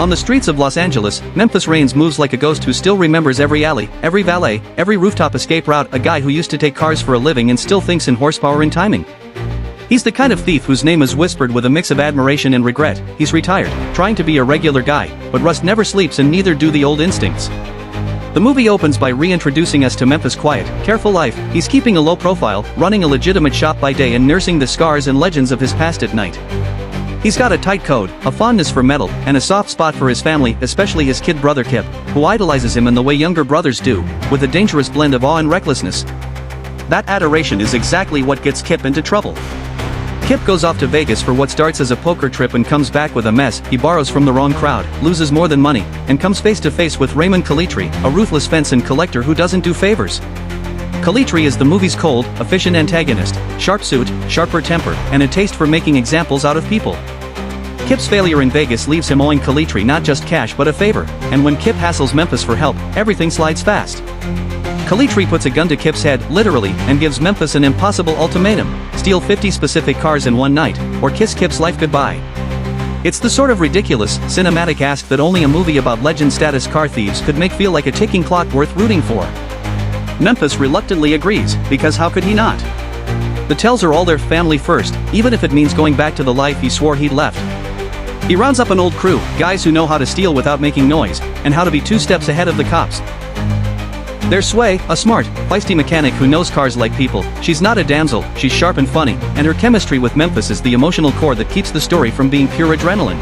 On the streets of Los Angeles, Memphis Reigns moves like a ghost who still remembers every alley, every valet, every rooftop escape route, a guy who used to take cars for a living and still thinks in horsepower and timing. He's the kind of thief whose name is whispered with a mix of admiration and regret. He's retired, trying to be a regular guy, but rust never sleeps and neither do the old instincts. The movie opens by reintroducing us to Memphis' quiet, careful life. He's keeping a low profile, running a legitimate shop by day and nursing the scars and legends of his past at night. He's got a tight code, a fondness for metal, and a soft spot for his family, especially his kid brother Kip, who idolizes him in the way younger brothers do, with a dangerous blend of awe and recklessness. That adoration is exactly what gets Kip into trouble. Kip goes off to Vegas for what starts as a poker trip and comes back with a mess. He borrows from the wrong crowd, loses more than money, and comes face to face with Raymond Calitri, a ruthless fence and collector who doesn't do favors. Calitri is the movie's cold, efficient antagonist, sharp suit, sharper temper, and a taste for making examples out of people. Kip's failure in Vegas leaves him owing Calitri not just cash but a favor, and when Kip hassles Memphis for help, everything slides fast. Calitri puts a gun to Kip's head, literally, and gives Memphis an impossible ultimatum: steal 50 specific cars in one night, or kiss Kip's life goodbye. It's the sort of ridiculous, cinematic ask that only a movie about legend-status car thieves could make feel like a ticking clock worth rooting for. Memphis reluctantly agrees, because how could he not? The tells are all their family first, even if it means going back to the life he swore he'd left. He rounds up an old crew, guys who know how to steal without making noise, and how to be 2 steps ahead of the cops. There's Sway, a smart, feisty mechanic who knows cars like people. She's not a damsel, she's sharp and funny, and her chemistry with Memphis is the emotional core that keeps the story from being pure adrenaline.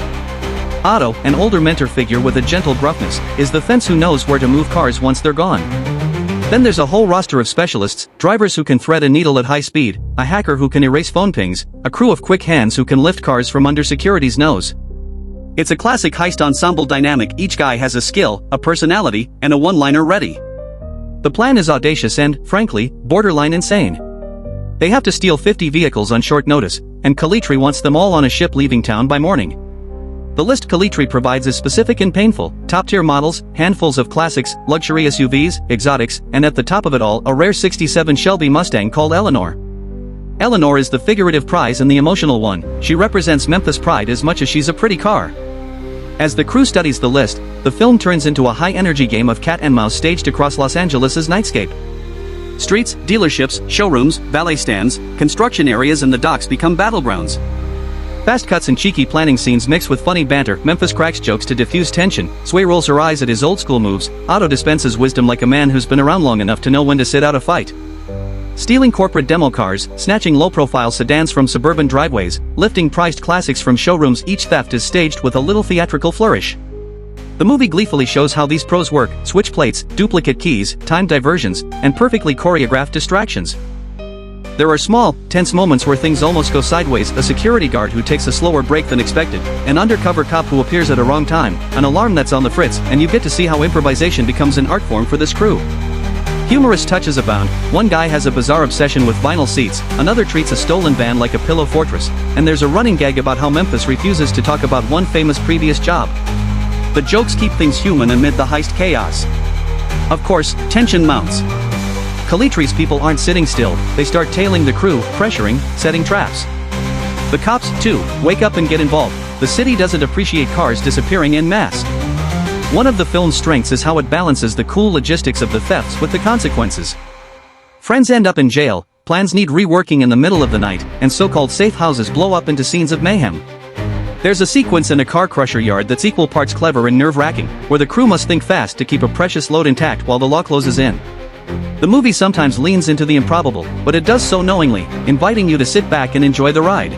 Otto, an older mentor figure with a gentle gruffness, is the fence who knows where to move cars once they're gone. Then there's a whole roster of specialists, drivers who can thread a needle at high speed, a hacker who can erase phone pings, a crew of quick hands who can lift cars from under security's nose. It's a classic heist ensemble dynamic. Each guy has a skill, a personality, and a one-liner ready. The plan is audacious and, frankly, borderline insane. They have to steal 50 vehicles on short notice, and Calitri wants them all on a ship leaving town by morning. The list Calitri provides is specific and painful: top-tier models, handfuls of classics, luxury SUVs, exotics, and at the top of it all, a rare 67 Shelby Mustang called Eleanor. Eleanor is the figurative prize and the emotional one. She represents Memphis pride as much as she's a pretty car. As the crew studies the list, the film turns into a high-energy game of cat and mouse staged across Los Angeles' nightscape. Streets, dealerships, showrooms, valet stands, construction areas and the docks become battlegrounds. Fast cuts and cheeky planning scenes mix with funny banter. Memphis cracks jokes to diffuse tension, Sway rolls her eyes at his old-school moves, Otto dispenses wisdom like a man who's been around long enough to know when to sit out a fight. Stealing corporate demo cars, snatching low-profile sedans from suburban driveways, lifting prized classics from showrooms, each theft is staged with a little theatrical flourish. The movie gleefully shows how these pros work: switch plates, duplicate keys, timed diversions, and perfectly choreographed distractions. There are small, tense moments where things almost go sideways: a security guard who takes a slower break than expected, an undercover cop who appears at a wrong time, an alarm that's on the fritz, and you get to see how improvisation becomes an art form for this crew. Humorous touches abound. One guy has a bizarre obsession with vinyl seats, another treats a stolen van like a pillow fortress, and there's a running gag about how Memphis refuses to talk about one famous previous job. The jokes keep things human amid the heist chaos. Of course, tension mounts. Calitri's people aren't sitting still, they start tailing the crew, pressuring, setting traps. The cops, too, wake up and get involved. The city doesn't appreciate cars disappearing en masse. One of the film's strengths is how it balances the cool logistics of the thefts with the consequences. Friends end up in jail, plans need reworking in the middle of the night, and so-called safe houses blow up into scenes of mayhem. There's a sequence in a car crusher yard that's equal parts clever and nerve-wracking, where the crew must think fast to keep a precious load intact while the law closes in. The movie sometimes leans into the improbable, but it does so knowingly, inviting you to sit back and enjoy the ride.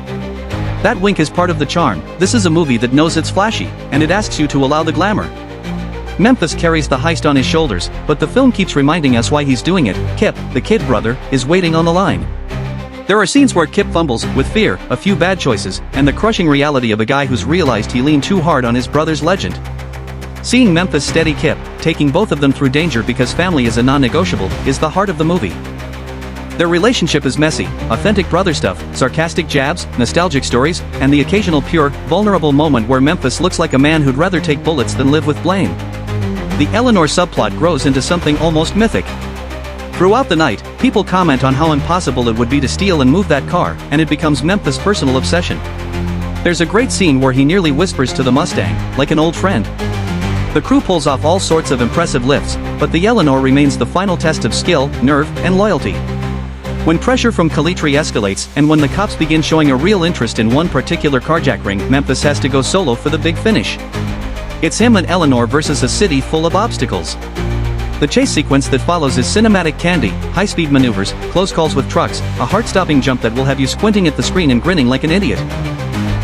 That wink is part of the charm. This is a movie that knows it's flashy, and it asks you to allow the glamour. Memphis carries the heist on his shoulders, but the film keeps reminding us why he's doing it. Kip, the kid brother, is waiting on the line. There are scenes where Kip fumbles, with fear, a few bad choices, and the crushing reality of a guy who's realized he leaned too hard on his brother's legend. Seeing Memphis steady Kip, taking both of them through danger because family is a non-negotiable, is the heart of the movie. Their relationship is messy, authentic brother stuff, sarcastic jabs, nostalgic stories, and the occasional pure, vulnerable moment where Memphis looks like a man who'd rather take bullets than live with blame. The Eleanor subplot grows into something almost mythic. Throughout the night, people comment on how impossible it would be to steal and move that car, and it becomes Memphis' personal obsession. There's a great scene where he nearly whispers to the Mustang, like an old friend. The crew pulls off all sorts of impressive lifts, but the Eleanor remains the final test of skill, nerve, and loyalty. When pressure from Calitri escalates, and when the cops begin showing a real interest in one particular carjack ring, Memphis has to go solo for the big finish. It's him and Eleanor versus a city full of obstacles. The chase sequence that follows is cinematic candy, high-speed maneuvers, close calls with trucks, a heart-stopping jump that will have you squinting at the screen and grinning like an idiot.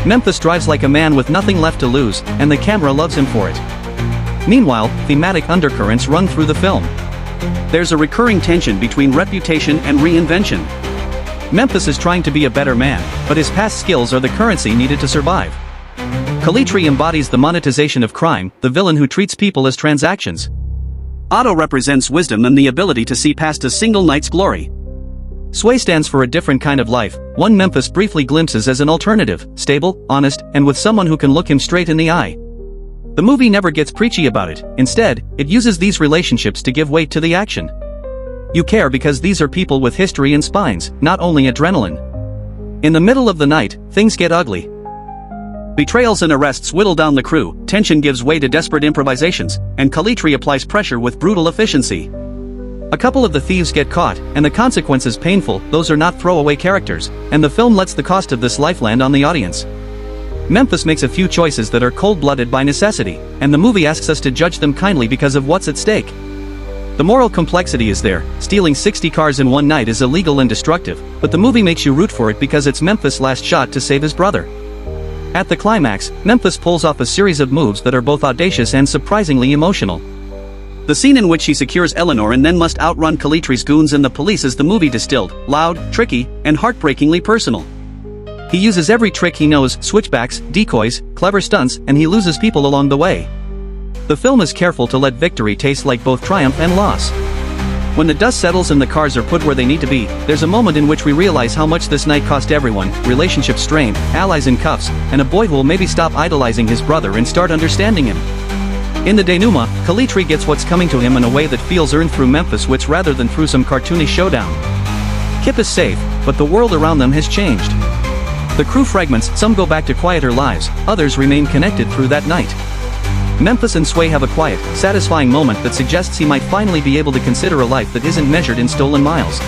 Memphis drives like a man with nothing left to lose, and the camera loves him for it. Meanwhile, thematic undercurrents run through the film. There's a recurring tension between reputation and reinvention. Memphis is trying to be a better man, but his past skills are the currency needed to survive. Calitri embodies the monetization of crime, the villain who treats people as transactions. Otto represents wisdom and the ability to see past a single night's glory. Sway stands for a different kind of life, one Memphis briefly glimpses as an alternative, stable, honest, and with someone who can look him straight in the eye. The movie never gets preachy about it, instead, it uses these relationships to give weight to the action. You care because these are people with history and spines, not only adrenaline. In the middle of the night, things get ugly. Betrayals and arrests whittle down the crew, tension gives way to desperate improvisations, and Calitri applies pressure with brutal efficiency. A couple of the thieves get caught, and the consequences painful. Those are not throwaway characters, and the film lets the cost of this life land on the audience. Memphis makes a few choices that are cold-blooded by necessity, and the movie asks us to judge them kindly because of what's at stake. The moral complexity is there. Stealing 60 cars in one night is illegal and destructive, but the movie makes you root for it because it's Memphis' last shot to save his brother. At the climax, Memphis pulls off a series of moves that are both audacious and surprisingly emotional. The scene in which he secures Eleanor and then must outrun Calitri's goons and the police is the movie distilled, loud, tricky, and heartbreakingly personal. He uses every trick he knows, switchbacks, decoys, clever stunts, and he loses people along the way. The film is careful to let victory taste like both triumph and loss. When the dust settles and the cars are put where they need to be, there's a moment in which we realize how much this night cost everyone, relationships strained, allies in cuffs, and a boy who will maybe stop idolizing his brother and start understanding him. In the denouement, Calitri gets what's coming to him in a way that feels earned through Memphis' wits rather than through some cartoonish showdown. Kip is safe, but the world around them has changed. The crew fragments, some go back to quieter lives, others remain connected through that night. Memphis and Sway have a quiet, satisfying moment that suggests he might finally be able to consider a life that isn't measured in stolen miles.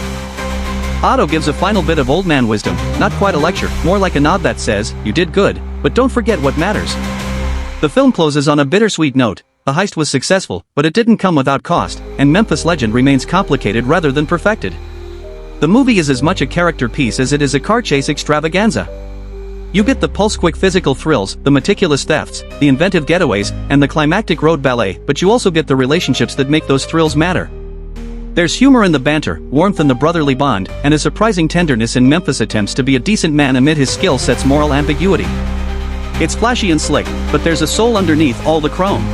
Otto gives a final bit of old man wisdom, not quite a lecture, more like a nod that says, "You did good, but don't forget what matters." The film closes on a bittersweet note. The heist was successful, but it didn't come without cost, and Memphis legend remains complicated rather than perfected. The movie is as much a character piece as it is a car chase extravaganza. You get the pulse-quick physical thrills, the meticulous thefts, the inventive getaways, and the climactic road ballet, but you also get the relationships that make those thrills matter. There's humor in the banter, warmth in the brotherly bond, and a surprising tenderness in Memphis' attempts to be a decent man amid his skill set's moral ambiguity. It's flashy and slick, but there's a soul underneath all the chrome.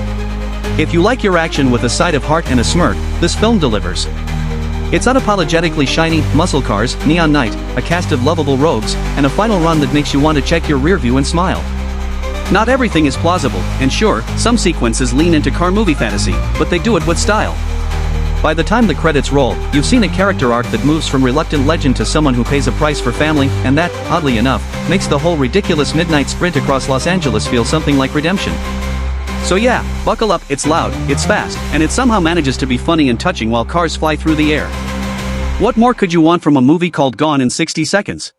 If you like your action with a side of heart and a smirk, this film delivers. It's unapologetically shiny, muscle cars, neon night, a cast of lovable rogues, and a final run that makes you want to check your rearview and smile. Not everything is plausible, and sure, some sequences lean into car movie fantasy, but they do it with style. By the time the credits roll, you've seen a character arc that moves from reluctant legend to someone who pays a price for family, and that, oddly enough, makes the whole ridiculous midnight sprint across Los Angeles feel something like redemption. So yeah, buckle up, it's loud, it's fast, and it somehow manages to be funny and touching while cars fly through the air. What more could you want from a movie called Gone in 60 Seconds?